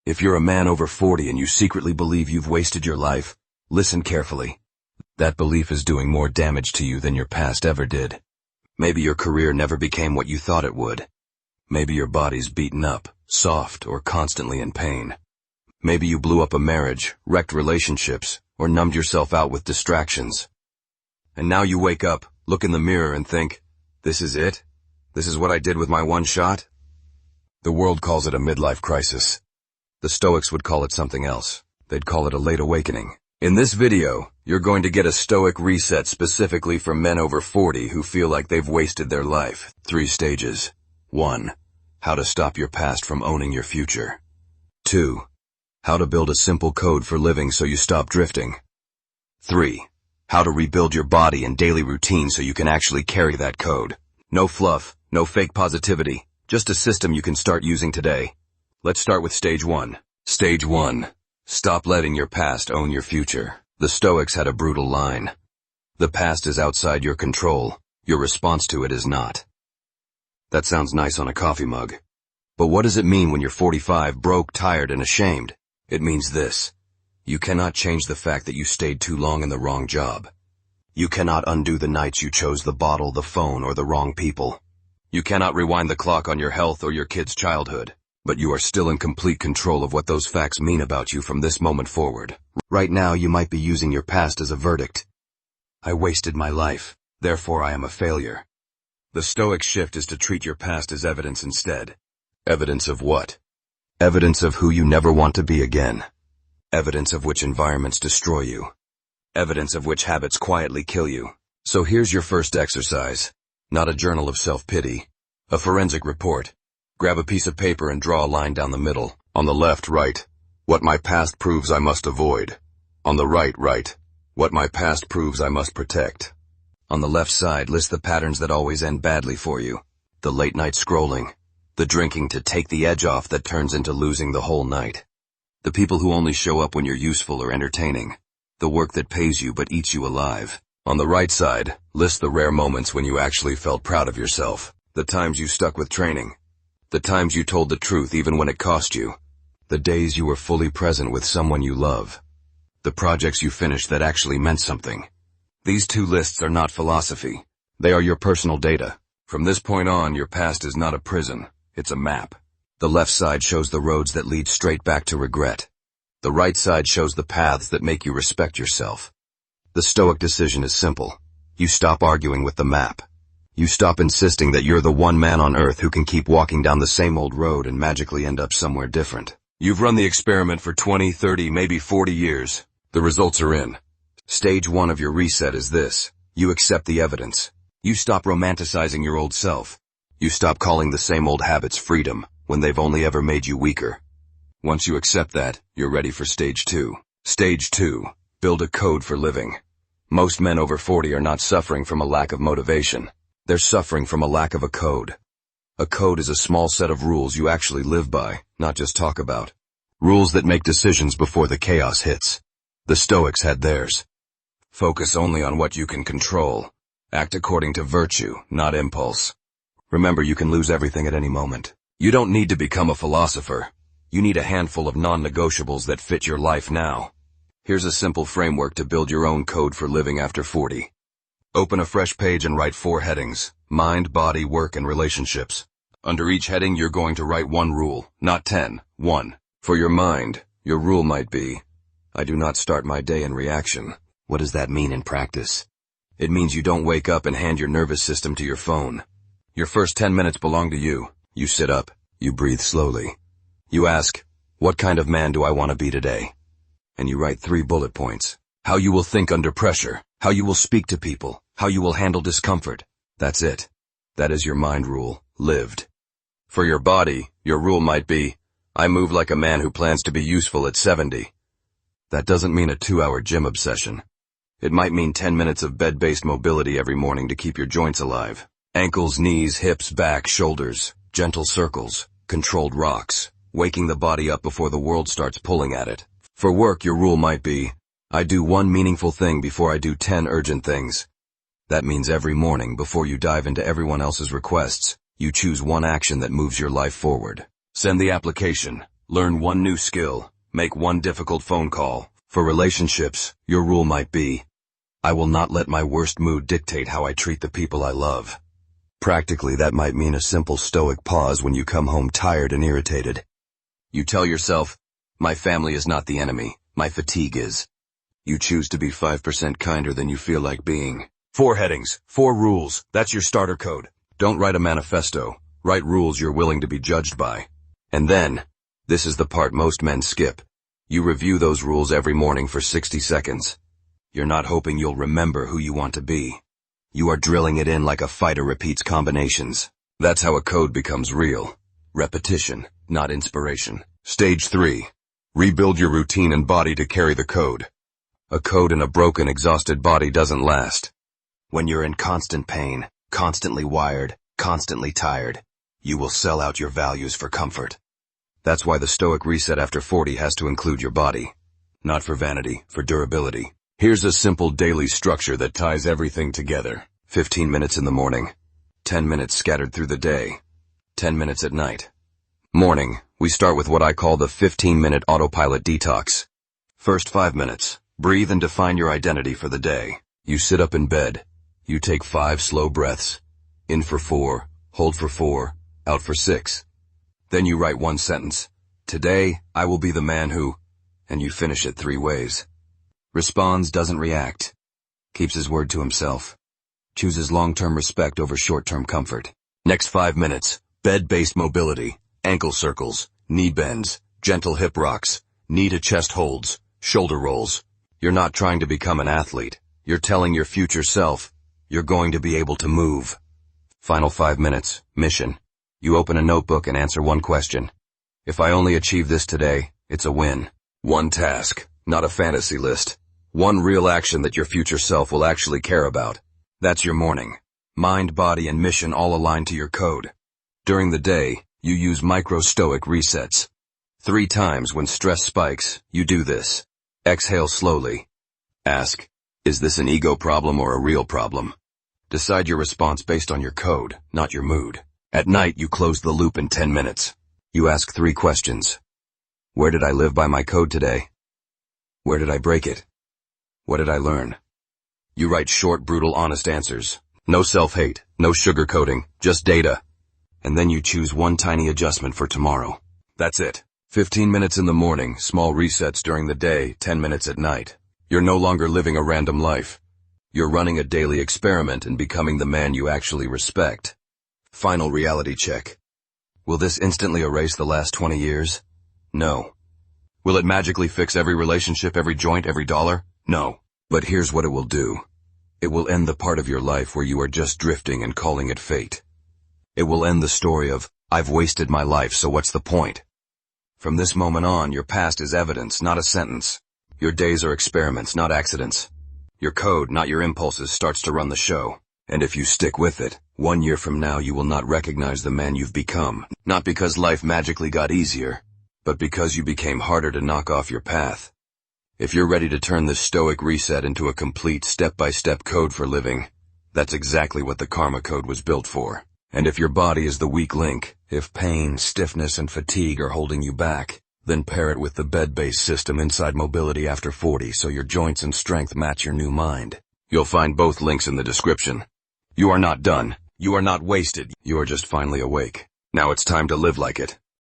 If you're a man over 40 and you secretly believe you've wasted your life, listen carefully. That belief is doing more damage to you than your past ever did. Maybe your career never became what you thought it would. Maybe your body's beaten up, soft, or constantly in pain. Maybe you blew up a marriage, wrecked relationships, or numbed yourself out with distractions. And now you wake up, look in the mirror and think, this is it? This is what I did with my one shot? The world calls it a midlife crisis. The Stoics would call it something else. They'd call it a late awakening. In this video, you're going to get a Stoic reset specifically for men over 40 who feel like they've wasted their life. 3 stages. 1. How to stop your past from owning your future. 2. How to build a simple code for living so you stop drifting. 3. How to rebuild your body and daily routine so you can actually carry that code. No fluff, no fake positivity, just a system you can start using today. Let's start with stage 1. Stage 1. Stop letting your past own your future. The Stoics had a brutal line. The past is outside your control. Your response to it is not. That sounds nice on a coffee mug. But what does it mean when you're 45, broke, tired, and ashamed? It means this. You cannot change the fact that you stayed too long in the wrong job. You cannot undo the nights you chose the bottle, the phone, or the wrong people. You cannot rewind the clock on your health or your kid's childhood. But you are still in complete control of what those facts mean about you from this moment forward. Right now, you might be using your past as a verdict. I wasted my life, therefore I am a failure. The Stoic shift is to treat your past as evidence instead. Evidence of what? Evidence of who you never want to be again. Evidence of which environments destroy you. Evidence of which habits quietly kill you. So here's your first exercise. Not a journal of self-pity. A forensic report. Grab a piece of paper and draw a line down the middle. On the left, write, what my past proves I must avoid. On the right, write, what my past proves I must protect. On the left side, list the patterns that always end badly for you. The late night scrolling. The drinking to take the edge off that turns into losing the whole night. The people who only show up when you're useful or entertaining. The work that pays you but eats you alive. On the right side, list the rare moments when you actually felt proud of yourself. The times you stuck with training. The times you told the truth even when it cost you. The days you were fully present with someone you love. The projects you finished that actually meant something. These 2 lists are not philosophy. They are your personal data. From this point on, your past is not a prison. It's a map. The left side shows the roads that lead straight back to regret. The right side shows the paths that make you respect yourself. The Stoic decision is simple. You stop arguing with the map. You stop insisting that you're the one man on earth who can keep walking down the same old road and magically end up somewhere different. You've run the experiment for 20, 30, maybe 40 years. The results are in. Stage 1 of your reset is this. You accept the evidence. You stop romanticizing your old self. You stop calling the same old habits freedom when they've only ever made you weaker. Once you accept that, you're ready for stage 2. Stage 2. Build a code for living. Most men over 40 are not suffering from a lack of motivation. They're suffering from a lack of a code. A code is a small set of rules you actually live by, not just talk about. Rules that make decisions before the chaos hits. The Stoics had theirs. Focus only on what you can control. Act according to virtue, not impulse. Remember, you can lose everything at any moment. You don't need to become a philosopher. You need a handful of non-negotiables that fit your life now. Here's a simple framework to build your own code for living after 40. Open a fresh page and write 4 headings. Mind, body, work, and relationships. Under each heading, you're going to write 1 rule, not 10. 1. For your mind, your rule might be, I do not start my day in reaction. What does that mean in practice? It means you don't wake up and hand your nervous system to your phone. Your first 10 minutes belong to you. You sit up. You breathe slowly. You ask, what kind of man do I want to be today? And you write 3 bullet points. How you will think under pressure. How you will speak to people. How you will handle discomfort. That's it. That is your mind rule, lived. For your body, your rule might be, I move like a man who plans to be useful at 70. That doesn't mean a 2-hour gym obsession. It might mean 10 minutes of bed-based mobility every morning to keep your joints alive. Ankles, knees, hips, back, shoulders, gentle circles, controlled rocks, waking the body up before the world starts pulling at it. For work, your rule might be, I do 1 meaningful thing before I do 10 urgent things. That means every morning, before you dive into everyone else's requests, you choose 1 action that moves your life forward. Send the application. Learn one new skill. Make one difficult phone call. For relationships, your rule might be, I will not let my worst mood dictate how I treat the people I love. Practically, that might mean a simple Stoic pause when you come home tired and irritated. You tell yourself, my family is not the enemy, my fatigue is. You choose to be 5% kinder than you feel like being. 4 headings, 4 rules, that's your starter code. Don't write a manifesto, write rules you're willing to be judged by. And then, this is the part most men skip. You review those rules every morning for 60 seconds. You're not hoping you'll remember who you want to be. You are drilling it in like a fighter repeats combinations. That's how a code becomes real. Repetition, not inspiration. Stage 3. Rebuild your routine and body to carry the code. A code in a broken, exhausted body doesn't last. When you're in constant pain, constantly wired, constantly tired, you will sell out your values for comfort. That's why the Stoic reset after 40 has to include your body. Not for vanity, for durability. Here's a simple daily structure that ties everything together. 15 minutes in the morning. 10 minutes scattered through the day. 10 minutes at night. Morning, we start with what I call the 15-minute autopilot detox. First 5 minutes, breathe and define your identity for the day. You sit up in bed. You take 5 slow breaths. In for 4, hold for 4, out for 6. Then you write one sentence. Today, I will be the man who, and you finish it 3 ways. Responds, doesn't react. Keeps his word to himself. Chooses long-term respect over short-term comfort. Next 5 minutes, bed-based mobility, ankle circles, knee bends, gentle hip rocks, knee to chest holds, shoulder rolls. You're not trying to become an athlete. You're telling your future self, you're going to be able to move. Final 5 minutes, mission. You open a notebook and answer one question. If I only achieve this today, it's a win. One task, not a fantasy list. One real action that your future self will actually care about. That's your morning. Mind, body, and mission all aligned to your code. During the day, you use micro-Stoic resets. 3 times when stress spikes, you do this. Exhale slowly. Ask, is this an ego problem or a real problem? Decide your response based on your code, not your mood. At night, you close the loop in 10 minutes. You ask 3 questions. Where did I live by my code today? Where did I break it? What did I learn? You write short, brutal, honest answers. No self-hate, no sugarcoating, just data. And then you choose one tiny adjustment for tomorrow. That's it. 15 minutes in the morning, small resets during the day, 10 minutes at night. You're no longer living a random life. You're running a daily experiment and becoming the man you actually respect. Final reality check. Will this instantly erase the last 20 years? No. Will it magically fix every relationship, every joint, every dollar? No. But here's what it will do. It will end the part of your life where you are just drifting and calling it fate. It will end the story of, I've wasted my life, so what's the point? From this moment on, your past is evidence, not a sentence. Your days are experiments, not accidents. Your code, not your impulses, starts to run the show. And if you stick with it, 1 year from now you will not recognize the man you've become. Not because life magically got easier, but because you became harder to knock off your path. If you're ready to turn this Stoic reset into a complete step-by-step code for living, that's exactly what the Karma Code was built for. And if your body is the weak link, if pain, stiffness, and fatigue are holding you back, then pair it with the bed-based system inside Mobility After 40 so your joints and strength match your new mind. You'll find both links in the description. You are not done. You are not wasted. You are just finally awake. Now it's time to live like it.